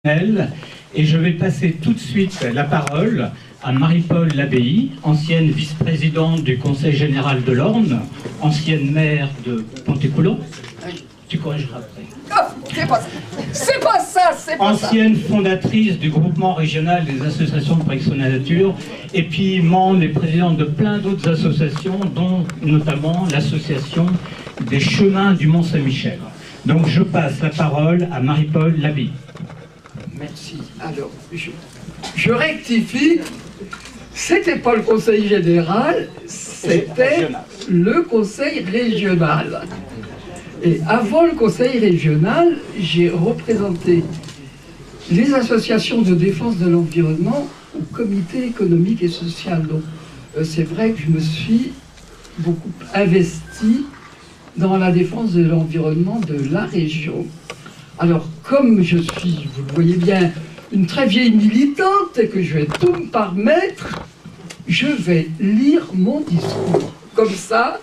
Et je vais passer tout de suite la parole à Marie-Paule Labbaye, ancienne vice-présidente du Conseil général de l'Orne, ancienne maire de Pontécoulon. Tu corrigeras après. Oh, c'est pas ça. Ancienne fondatrice du groupement régional des associations de protection de la nature, et puis membre et présidente de plein d'autres associations, dont notamment l'association des chemins du Mont-Saint-Michel. Donc je passe la parole à Marie-Paule Labbaye. Merci. Alors, je rectifie. C'était pas le conseil général, c'était le conseil régional. Et avant le conseil régional, j'ai représenté les associations de défense de l'environnement au comité économique et social. Donc, c'est vrai que je me suis beaucoup investi dans la défense de l'environnement de la région. Alors, comme je suis, vous le voyez bien, une très vieille militante et que je vais tout me permettre, je vais lire mon discours. Comme ça,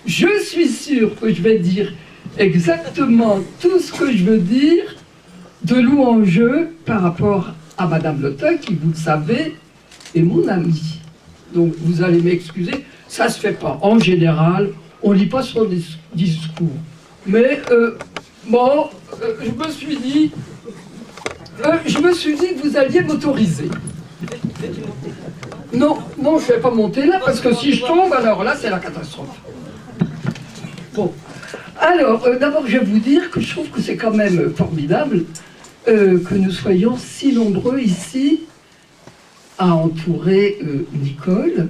je suis sûr que je vais dire exactement tout ce que je veux dire de louange par rapport à Madame Lotin, qui, vous le savez, est mon amie. Donc, vous allez m'excuser, ça se fait pas. En général, on lit pas son discours. Mais, bon, je me suis dit que vous alliez m'autoriser. Non, je ne vais pas monter là, parce que si je tombe, alors là, c'est la catastrophe. Bon. Alors, d'abord, je vais vous dire que je trouve que c'est quand même formidable que nous soyons si nombreux ici à entourer Nicole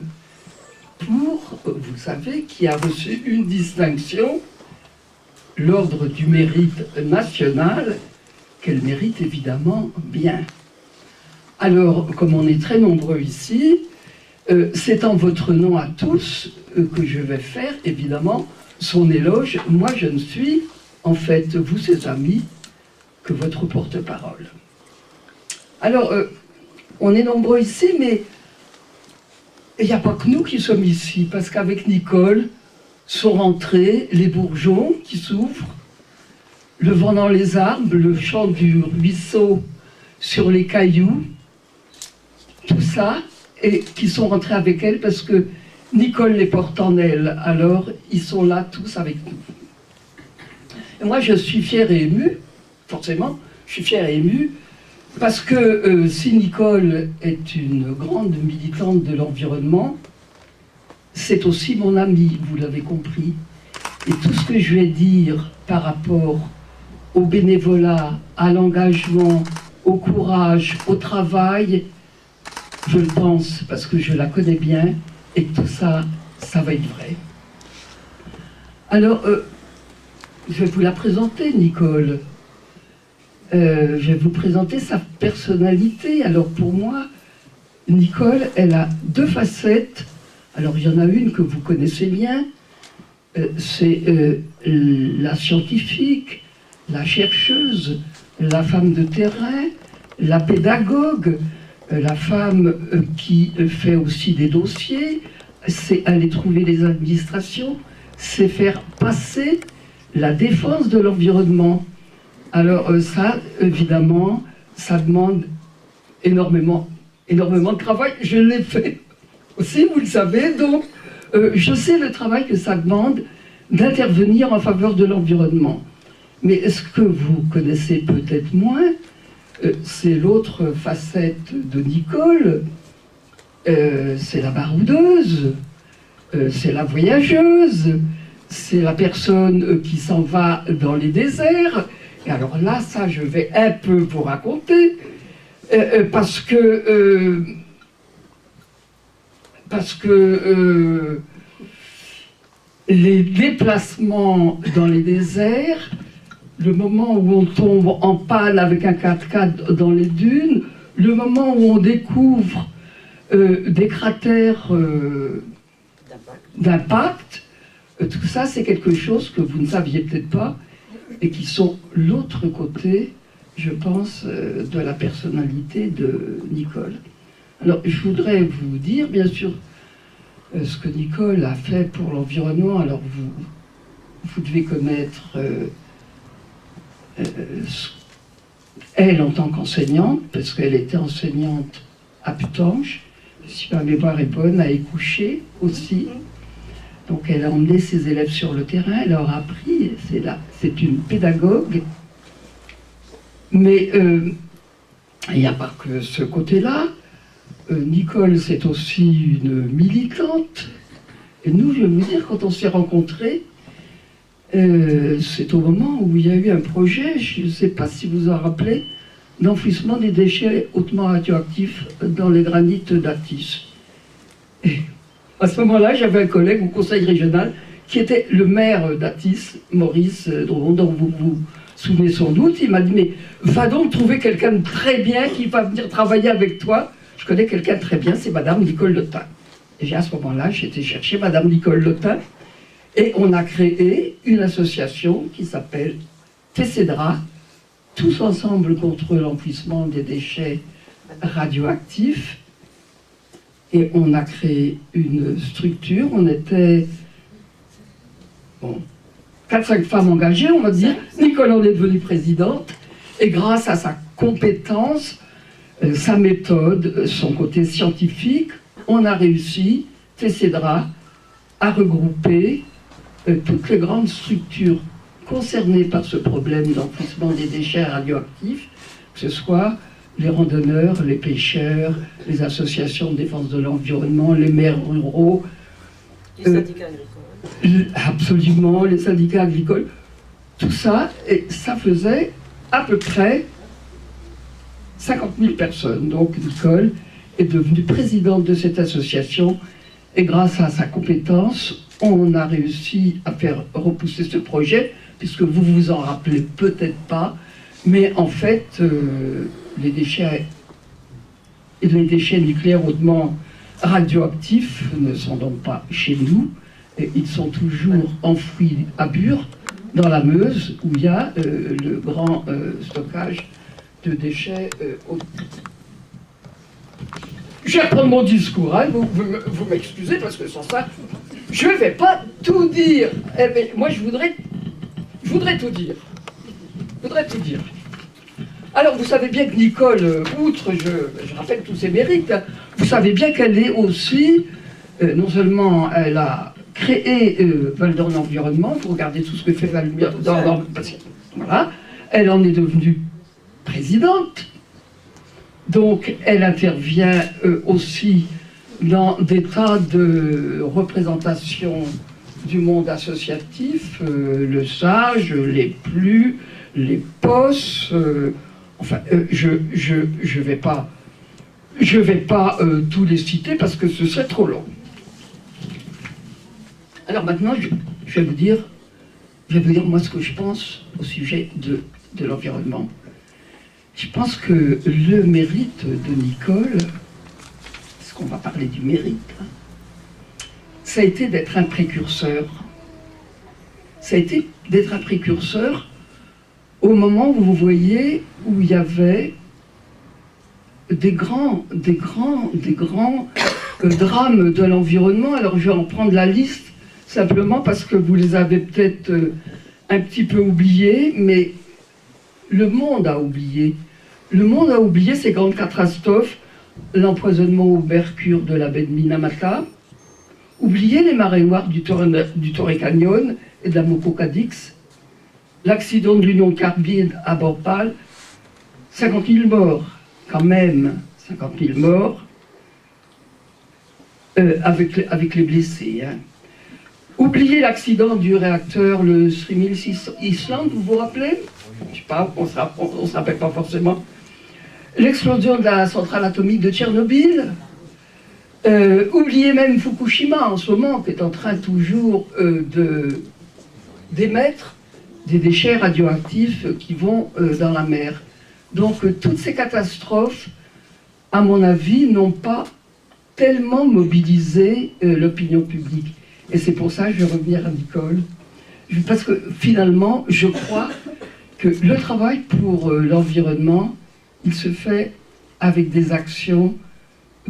pour, vous savez, qui a reçu une distinction, l'ordre du mérite national, qu'elle mérite évidemment bien. Alors, comme on est très nombreux ici, c'est en votre nom à tous que je vais faire, évidemment, son éloge. Moi, je ne suis, en fait, vous, ses amis, que votre porte-parole. Alors, on est nombreux ici, mais il n'y a pas que nous qui sommes ici, parce qu'avec Nicole sont rentrés les bourgeons qui s'ouvrent, le vent dans les arbres, le chant du ruisseau sur les cailloux, tout ça, et qui sont rentrés avec elle parce que Nicole les porte en elle. Alors, ils sont là tous avec nous. Et moi, je suis fière et émue, forcément, je suis fière et émue, parce que si Nicole est une grande militante de l'environnement, c'est aussi mon amie, vous l'avez compris. Et tout ce que je vais dire par rapport au bénévolat, à l'engagement, au courage, au travail, je le pense parce que je la connais bien et que tout ça, ça va être vrai. Alors, je vais vous la présenter, Nicole. Je vais vous présenter sa personnalité. Alors pour moi, Nicole, elle a deux facettes. Alors il y en a une que vous connaissez bien, c'est la scientifique, la chercheuse, la femme de terrain, la pédagogue, la femme qui fait aussi des dossiers, c'est aller trouver les administrations, c'est faire passer la défense de l'environnement. Alors ça, évidemment, ça demande énormément de travail. Je l'ai fait aussi, vous le savez, donc je sais le travail que ça demande d'intervenir en faveur de l'environnement. Mais ce que vous connaissez peut-être moins, c'est l'autre facette de Nicole, c'est la baroudeuse, c'est la voyageuse, c'est la personne qui s'en va dans les déserts. Et alors là, ça, je vais un peu vous raconter, parce que les déplacements dans les déserts, le moment où on tombe en panne avec un 4x4 dans les dunes, le moment où on découvre des cratères d'impact, tout ça c'est quelque chose que vous ne saviez peut-être pas et qui sont l'autre côté, je pense, de la personnalité de Nicole. Alors je voudrais vous dire, bien sûr, ce que Nicole a fait pour l'environnement. Alors vous devez connaître Elle, en tant qu'enseignante, parce qu'elle était enseignante à Putange, si ma mémoire est bonne, à Écouché aussi. Donc elle a emmené ses élèves sur le terrain, elle leur a appris, c'est une pédagogue. Mais il n'y a pas que ce côté-là. Nicole, c'est aussi une militante. Et nous, je vais vous dire, quand on s'est rencontrés, c'est au moment où il y a eu un projet, je ne sais pas si vous en rappelez, d'enfouissement des déchets hautement radioactifs dans les granites d'Atis. Et à ce moment-là, j'avais un collègue au conseil régional qui était le maire d'Atis, Maurice Drouon, dont vous vous souvenez sans doute. Il m'a dit, mais va donc trouver quelqu'un de très bien qui va venir travailler avec toi. Je connais quelqu'un de très bien, c'est Madame Nicole Lotin. Et à ce moment-là, j'ai été chercher Madame Nicole Lotin et on a créé une association qui s'appelle TECEDRA, tous ensemble contre l'enfouissement des déchets radioactifs. Et on a créé une structure, on était 4-5 femmes engagées, on va dire. Nicole en est devenue présidente, et grâce à sa compétence, sa méthode, son côté scientifique, on a réussi, TECEDRA, à regrouper toutes les grandes structures concernées par ce problème d'enfouissement des déchets radioactifs, que ce soit les randonneurs, les pêcheurs, les associations de défense de l'environnement, les maires ruraux. Les syndicats agricoles. Absolument, les syndicats agricoles. Tout ça, et ça faisait à peu près 50 000 personnes. Donc Nicole est devenue présidente de cette association et grâce à sa compétence, on a réussi à faire repousser ce projet, puisque vous vous en rappelez peut-être pas, mais en fait, les déchets nucléaires hautement radioactifs ne sont donc pas chez nous, et ils sont toujours enfouis à Bure, dans la Meuse, où il y a le grand stockage de déchets. Je vais reprendre mon discours, hein, vous m'excusez, parce que sans ça, je ne vais pas tout dire. Mais moi, je voudrais tout dire. Je voudrais tout dire. Alors, vous savez bien que Nicole, outre, je rappelle tous ses mérites, hein, vous savez bien qu'elle est aussi, non seulement elle a créé Val d'Orne Environnement, vous regardez tout ce que fait Val d'Orne, voilà, elle en est devenue présidente. Donc, elle intervient aussi dans des tas de représentations du monde associatif, le SAGE, les PLU, les POS, je vais pas tous les citer parce que ce serait trop long. Alors maintenant, je vais vous dire moi ce que je pense au sujet de l'environnement. Je pense que le mérite de Nicole, parce qu'on va parler du mérite, hein, ça a été d'être un précurseur. Ça a été d'être un précurseur au moment où vous voyez où il y avait des grands drames de l'environnement. Alors je vais en prendre la liste simplement parce que vous les avez peut-être un petit peu oubliés, mais le monde a oublié. Le monde a oublié ces grandes catastrophes, l'empoisonnement au mercure de la baie de Minamata, oublié les marées noires du Torrey Canyon et de la Moco-Cadix, l'accident de l'Union Carbide à Bhopal, 50 000 morts, quand même, 50 000 morts, avec les blessés. Hein. Oubliez l'accident du réacteur, le 3000 Island, vous vous rappelez? Je ne sais pas, on ne se rappelle pas forcément. L'explosion de la centrale atomique de Tchernobyl. Oubliez même Fukushima en ce moment, qui est en train toujours d'émettre des déchets radioactifs qui vont dans la mer. Donc toutes ces catastrophes, à mon avis, n'ont pas tellement mobilisé l'opinion publique. Et c'est pour ça que je vais revenir à Nicole. Parce que finalement, je crois que le travail pour l'environnement, il se fait avec des actions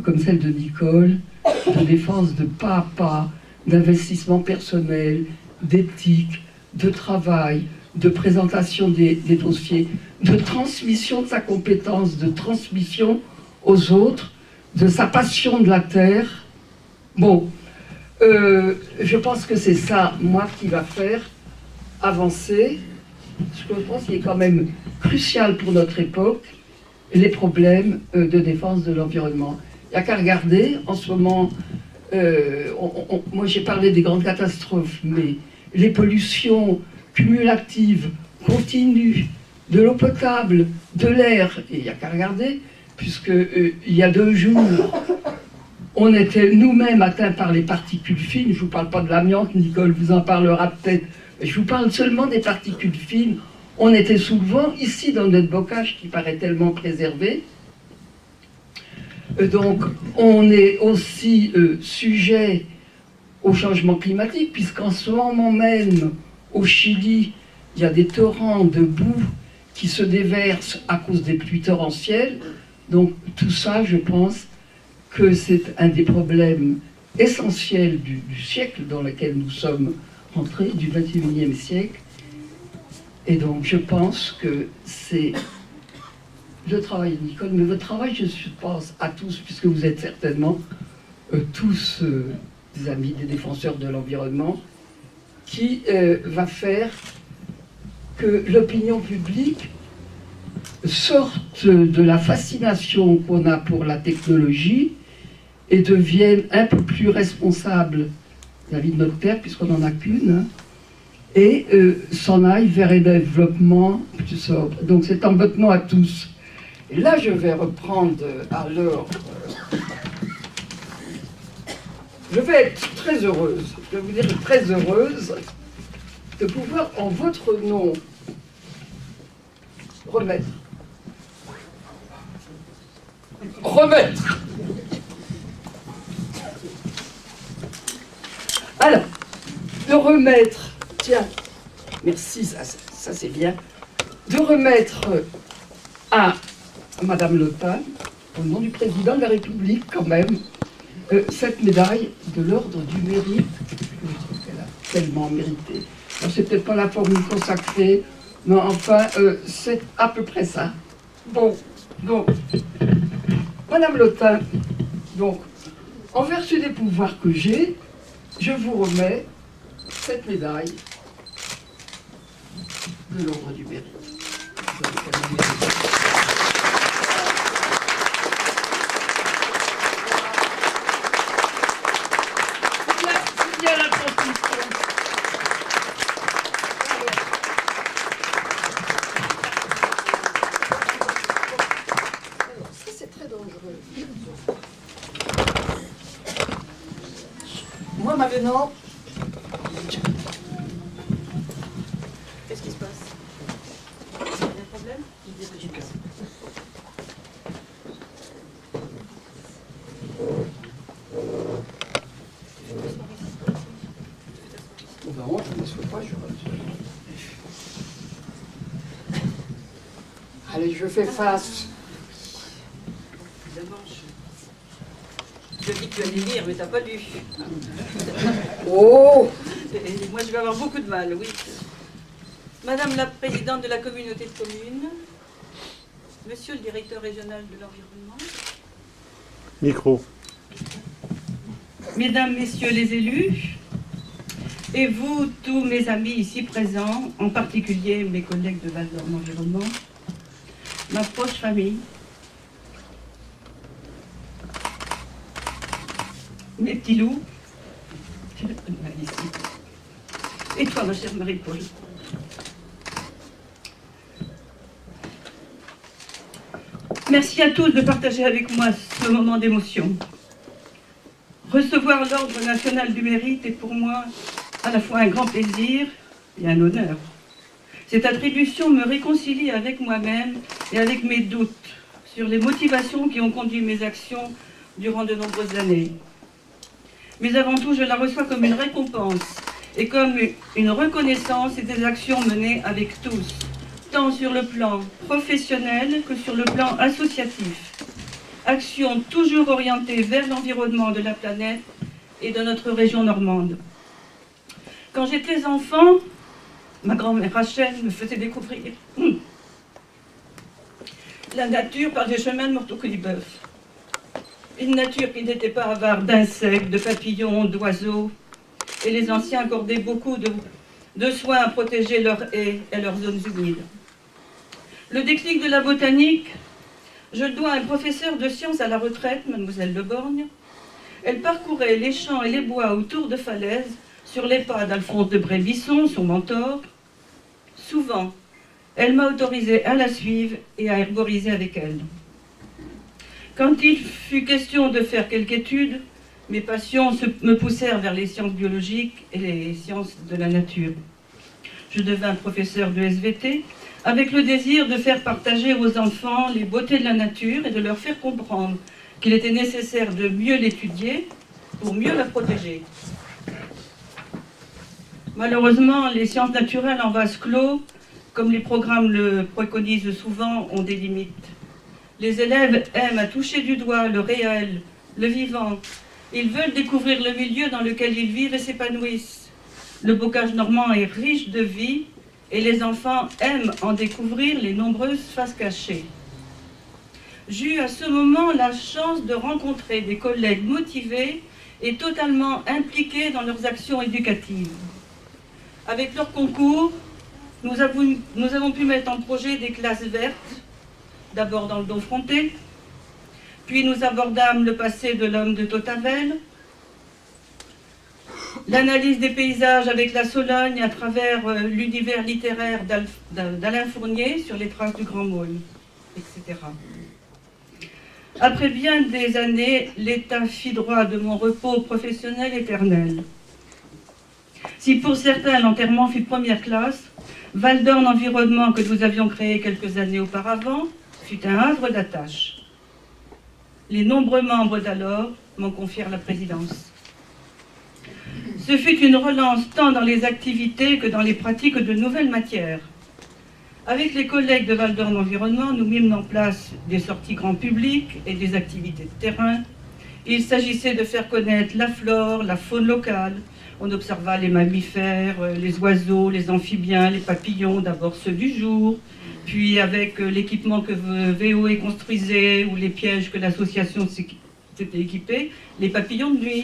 comme celle de Nicole, de défense de pas à pas, d'investissement personnel, d'éthique, de travail, de présentation des dossiers, de transmission de sa compétence, de transmission aux autres, de sa passion de la terre. Bon, je pense que c'est ça, moi, qui va faire avancer, ce que je pense qui est quand même crucial pour notre époque, les problèmes de défense de l'environnement. Il n'y a qu'à regarder, en ce moment, moi j'ai parlé des grandes catastrophes, mais les pollutions cumulatives, continues, de l'eau potable, de l'air, et il n'y a qu'à regarder, puisque il y a 2 jours, on était nous-mêmes atteints par les particules fines. Je ne vous parle pas de l'amiante, Nicole vous en parlera peut-être, mais je vous parle seulement des particules fines. On était sous le vent, ici dans notre bocage qui paraît tellement préservé. Donc on est aussi sujet au changement climatique, puisqu'en ce moment même, au Chili, il y a des torrents de boue qui se déversent à cause des pluies torrentielles. Donc tout ça, je pense que c'est un des problèmes essentiels du siècle dans lequel nous sommes entrés, du XXIe siècle. Et donc je pense que c'est le travail de Nicole, mais votre travail, je pense, à tous, puisque vous êtes certainement tous des amis, des défenseurs de l'environnement, qui va faire que l'opinion publique sorte de la fascination qu'on a pour la technologie et devienne un peu plus responsable vis-à-vis de notre terre, puisqu'on n'en a qu'une, hein, et s'en aille vers un développement plus sobre. Donc c'est en votre nom à tous. Et là, je vais reprendre alors... je vais être très heureuse, je vais vous dire très heureuse, de pouvoir, en votre nom, remettre. Alors, de remettre, tiens, merci, ça c'est bien, de remettre à Madame Le Pen, au nom du président de la République quand même, cette médaille de l'ordre du mérite, je trouve qu'elle a tellement mérité. Alors, c'est peut-être pas la formule consacrée, mais enfin, c'est à peu près ça. Bon, donc, Madame Le Pen, donc, en vertu des pouvoirs que j'ai, je vous remets cette médaille de l'ordre du mérite. C'est bien la transmission. Ça, c'est très dangereux. Moi, maintenant... Qu'est-ce qui se passe? Il y a un problème? Non, je ne souhaite pas, Allez, je fais face. Évidemment, je dis que tu allais lire, mais t'as pas lu. Oh! Et moi, je vais avoir beaucoup de mal, oui. Madame la présidente de la communauté de communes, monsieur le directeur régional de l'environnement, Micro. Mesdames, Messieurs les élus, et vous, tous mes amis ici présents, en particulier mes collègues de Val d'Orne Environnement, ma proche famille, mes petits loups, et toi, ma chère Marie-Paul. Merci à tous de partager avec moi ce moment d'émotion. Recevoir l'Ordre national du mérite est pour moi à la fois un grand plaisir et un honneur. Cette attribution me réconcilie avec moi-même et avec mes doutes sur les motivations qui ont conduit mes actions durant de nombreuses années. Mais avant tout, je la reçois comme une récompense et comme une reconnaissance des actions menées avec tous, tant sur le plan professionnel que sur le plan associatif. Actions toujours orientées vers l'environnement de la planète et de notre région normande. Quand j'étais enfant, ma grand-mère Rachel me faisait découvrir la nature par des chemins de Morteau-Colibœuf. Une nature qui n'était pas avare d'insectes, de papillons, d'oiseaux. Et les anciens accordaient beaucoup de soins à protéger leurs haies et leurs zones humides. Le déclic de la botanique, je le dois à un professeur de sciences à la retraite, mademoiselle Le Borgne. Elle parcourait les champs et les bois autour de falaises, sur les pas d'Alphonse de Brébisson, son mentor. Souvent, elle m'a autorisé à la suivre et à herboriser avec elle. Quand il fut question de faire quelque étude, mes passions me poussèrent vers les sciences biologiques et les sciences de la nature. Je devins professeur de SVT avec le désir de faire partager aux enfants les beautés de la nature et de leur faire comprendre qu'il était nécessaire de mieux l'étudier pour mieux la protéger. Malheureusement, les sciences naturelles en vase clos, comme les programmes le préconisent souvent, ont des limites. Les élèves aiment à toucher du doigt le réel, le vivant. Ils veulent découvrir le milieu dans lequel ils vivent et s'épanouissent. Le bocage normand est riche de vie et les enfants aiment en découvrir les nombreuses faces cachées. J'ai eu à ce moment la chance de rencontrer des collègues motivés et totalement impliqués dans leurs actions éducatives. Avec leur concours, nous avons pu mettre en projet des classes vertes, d'abord dans le Dauphinais, puis nous abordâmes le passé de l'homme de Tautavel, l'analyse des paysages avec la Sologne à travers l'univers littéraire d'Alain Fournier sur les traces du Grand Môle, etc. Après bien des années, l'état fit droit de mon repos professionnel éternel. Si pour certains l'enterrement fut première classe, Val d'Orne Environnement, que nous avions créé quelques années auparavant, fut un havre d'attache. Les nombreux membres d'alors m'en confièrent la présidence. Ce fut une relance tant dans les activités que dans les pratiques de nouvelles matières. Avec les collègues de Val d'Orne Environnement, nous mîmes en place des sorties grand public et des activités de terrain. Il s'agissait de faire connaître la flore, la faune locale. On observa les mammifères, les oiseaux, les amphibiens, les papillons, d'abord ceux du jour, puis avec l'équipement que VOE construisait ou les pièges que l'association s'était équipée, les papillons de nuit.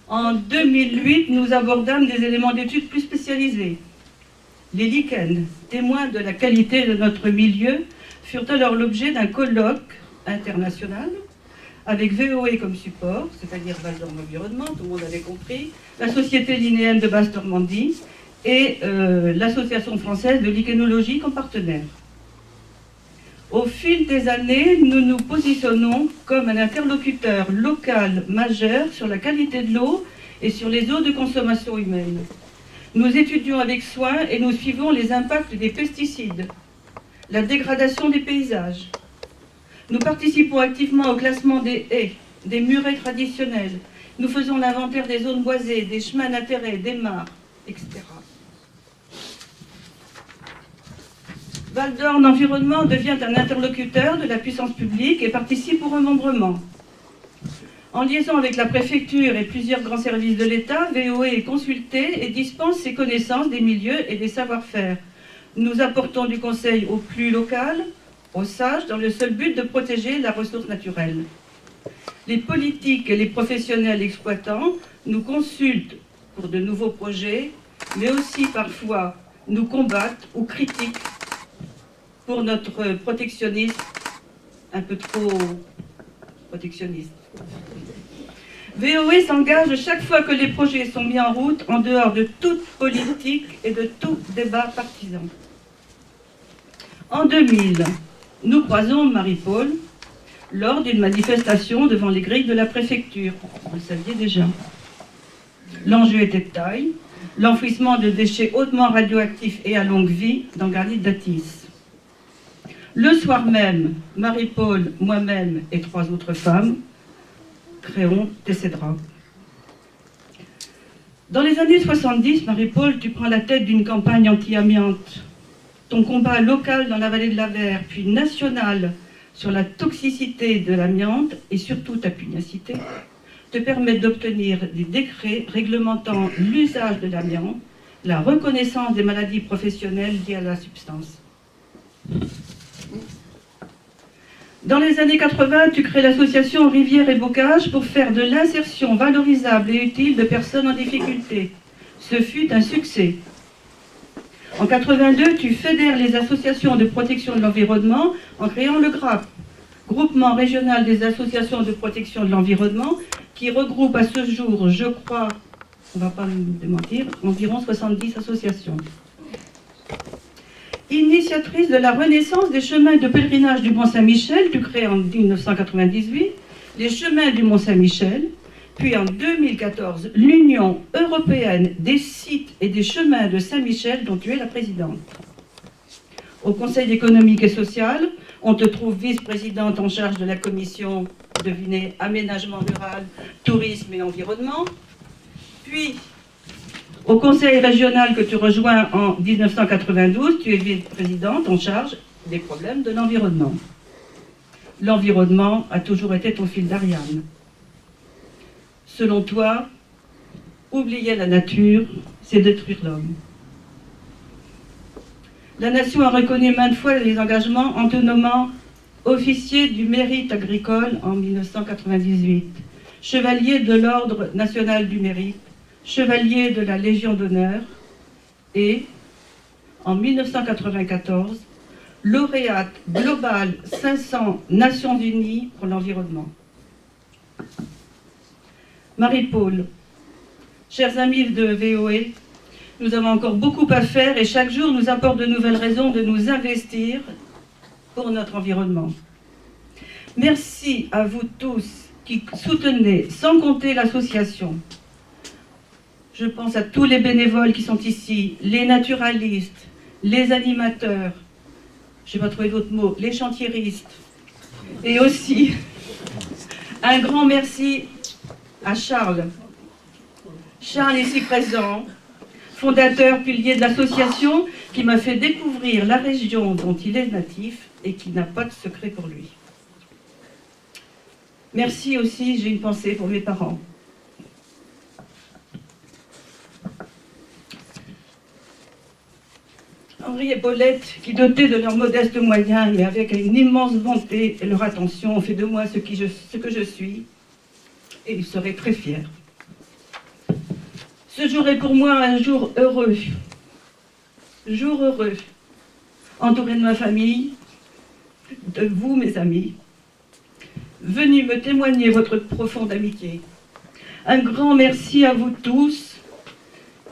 En 2008, nous abordâmes des éléments d'études plus spécialisés. Les lichens, témoins de la qualité de notre milieu, furent alors l'objet d'un colloque international avec VOE comme support, c'est-à-dire Val d'Orne Environnement, tout le monde avait compris, la Société linéenne de Basse-Normandie et l'Association française de lichénologie comme partenaire. Au fil des années, nous nous positionnons comme un interlocuteur local majeur sur la qualité de l'eau et sur les eaux de consommation humaine. Nous étudions avec soin et nous suivons les impacts des pesticides, la dégradation des paysages. Nous participons activement au classement des haies, des murets traditionnels. Nous faisons l'inventaire des zones boisées, des chemins d'intérêt, des mares, etc. Val d'Orne Environnement devient un interlocuteur de la puissance publique et participe au remembrement. En liaison avec la préfecture et plusieurs grands services de l'État, VOE est consulté et dispense ses connaissances des milieux et des savoir-faire. Nous apportons du conseil au plus local, aux sages, dans le seul but de protéger la ressource naturelle. Les politiques et les professionnels exploitants nous consultent pour de nouveaux projets, mais aussi parfois nous combattent ou critiquent pour notre protectionnisme un peu trop protectionniste. VOE s'engage chaque fois que les projets sont mis en route en dehors de toute politique et de tout débat partisan. En 2000, nous croisons Marie-Paul lors d'une manifestation devant les grilles de la préfecture. Vous le saviez déjà. L'enjeu était de taille, l'enfouissement de déchets hautement radioactifs et à longue vie dans Garnier d'Atis. Le soir même, Marie-Paul, moi-même et 3 autres femmes créons Tessedra. Dans les années 70, Marie-Paul, tu prends la tête d'une campagne anti-amiante. Ton combat local dans la vallée de l'Avers, puis national sur la toxicité de l'amiante et surtout ta pugnacité, te permettent d'obtenir des décrets réglementant l'usage de l'amiante, la reconnaissance des maladies professionnelles liées à la substance. Dans les années 80, tu crées l'association Rivière et Bocage pour faire de l'insertion valorisable et utile de personnes en difficulté. Ce fut un succès. En 82, tu fédères les associations de protection de l'environnement en créant le GRAP, Groupement régional des associations de protection de l'environnement, qui regroupe à ce jour, je crois, on ne va pas me démentir, environ 70 associations. Initiatrice de la renaissance des chemins de pèlerinage du Mont-Saint-Michel, tu crées en 1998 les chemins du Mont-Saint-Michel, puis en 2014 l'Union européenne des sites et des chemins de Saint-Michel, dont tu es la présidente. Au Conseil économique et social, on te trouve vice-présidente en charge de la commission, devinez, aménagement rural, tourisme et environnement. Puis, au Conseil régional que tu rejoins en 1992, tu es vice-présidente en charge des problèmes de l'environnement. L'environnement a toujours été ton fil d'Ariane. Selon toi, oublier la nature, c'est détruire l'homme. La nation a reconnu maintes fois les engagements en te nommant officier du mérite agricole en 1998, chevalier de l'Ordre national du mérite, chevalier de la Légion d'honneur et, en 1994, lauréate globale 500 Nations Unies pour l'environnement. Marie-Paul, chers amis de VOE, nous avons encore beaucoup à faire et chaque jour nous apporte de nouvelles raisons de nous investir pour notre environnement. Merci à vous tous qui soutenez sans compter l'association. Je pense à tous les bénévoles qui sont ici, les naturalistes, les animateurs, je n'ai pas trouvé d'autres mots, les chantiéristes. Et aussi, un grand merci à Charles. Charles ici présent, fondateur, pilier de l'association, qui m'a fait découvrir la région dont il est natif et qui n'a pas de secret pour lui. Merci aussi, j'ai une pensée pour mes parents. Henri et Paulette, qui dotés de leurs modestes moyens, mais avec une immense bonté et leur attention, ont fait de moi ce que je suis, et ils seraient très fiers. Ce jour est pour moi un jour heureux, entouré de ma famille, de vous, mes amis, venus me témoigner votre profonde amitié. Un grand merci à vous tous,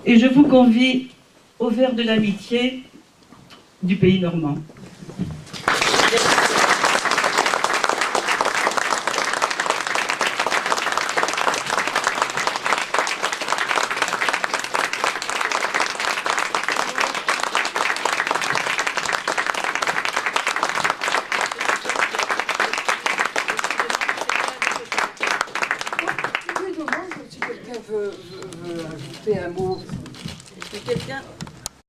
et je vous convie au verre de l'amitié du pays normand. Je me demande si quelqu'un veut ajouter un mot. Est-ce que quelqu'un